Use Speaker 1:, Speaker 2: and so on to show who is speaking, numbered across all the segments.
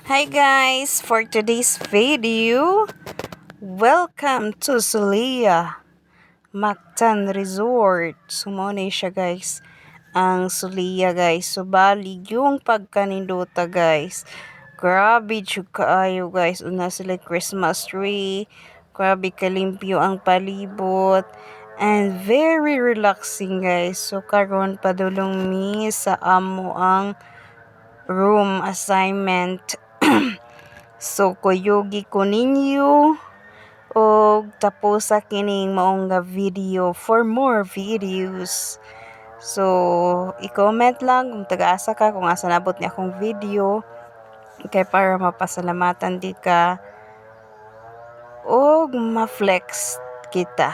Speaker 1: Hi guys, for today's video, welcome to Sulia Mactan Resort. Sumone siya guys, ang Sulia guys. Subalig yung pagkaninduta guys. Grabe jud kaayo guys. Una sila Christmas tree. Grabe kalimpyo ang palibot. And very relaxing guys. So karon padulong mi sa amo ang room assignment. So kuyugi ko ninyo og tapos sa kining maong nga video for more videos. So i-comment lang kung taga-asa ka, kung asa nabot ni akong video kay para mapasalamatan di ka og ma-flex kita.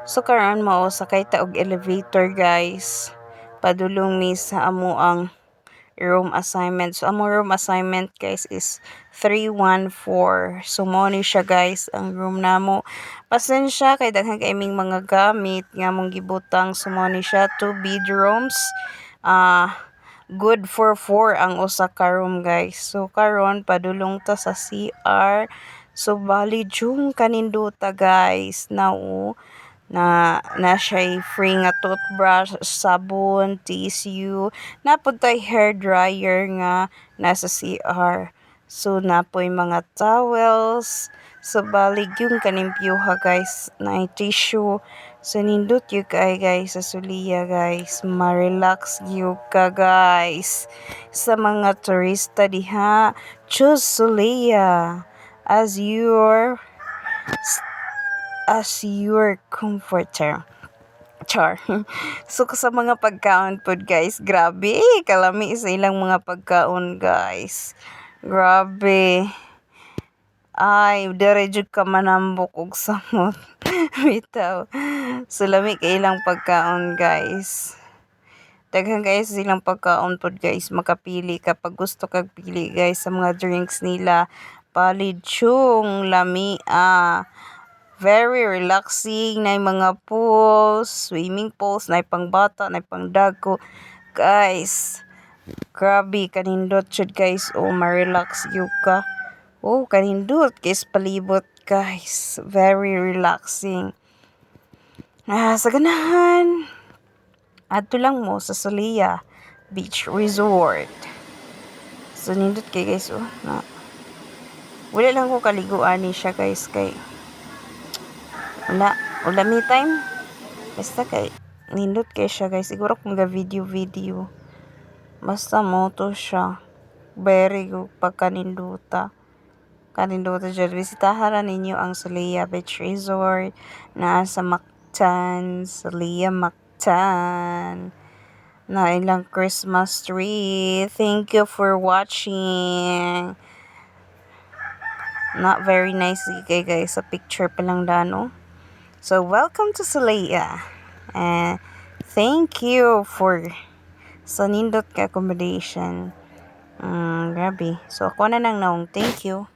Speaker 1: So karon mao sakay ta og elevator guys. Padulong mi sa amo ang room assignment. So, among room assignment, guys, is 314. So, mo ni siya, guys, ang room namo. Pasensya, kay daghan kay aming mga gamit nga mong gibutang. So, mo ni siya, 2 bedrooms. Good for 4 ang usa ka room, guys. So, karon padulong ta sa CR. So, bali, yung kaninduta, guys, na siya free nga toothbrush, sabon, tissue, napod tay hair dryer nga nasa CR. So napoy mga towels. So balig yung kanimpyuha guys na tissue. So nindot yung kay guys sa Sulia guys. Ma-relax yung ka guys. Sa mga turista diha, choose Sulia as your comforter. Char. So sa mga pagkaon pod guys, grabe, kalami sa ilang mga pagkaon guys. Grabe. Ay, dere jud ka manambok og samot. Bitaw. So lami kay ilang pagkaon guys. Daghan guys silang pagkaon pod guys, makapili ka pag gusto kag pili guys sa mga drinks nila. Palidsyong lami very relaxing na mga pools, swimming pools, na pangbata, na pangdagko. Guys, grabe, kanindot jud guys. Oh, ma-relax yung ka. Oh, kanindot, guys, palibot guys. Very relaxing. Sa ganahan, adto lang mo sa Sulia Beach Resort. So, nindot kay guys, oh, na. Wala lang ko kaliguan ni siya guys, kay wala me time. Basta kay nindot kay siya guys. Siguro kung ga video. Basta mo to siya. Very good pagkaninduta. Kaninduta dyan. Bisitahan ninyo ang Sulia Beach Resort na sa Mactan. Sulia Mactan. Na ilang Christmas tree. Thank you for watching. Not very nice kay guys. Sa picture pa lang dano. So, welcome to Sulia. And thank you for sa nindot ka accommodation. Grabe. So, ako na nang naong. Thank you.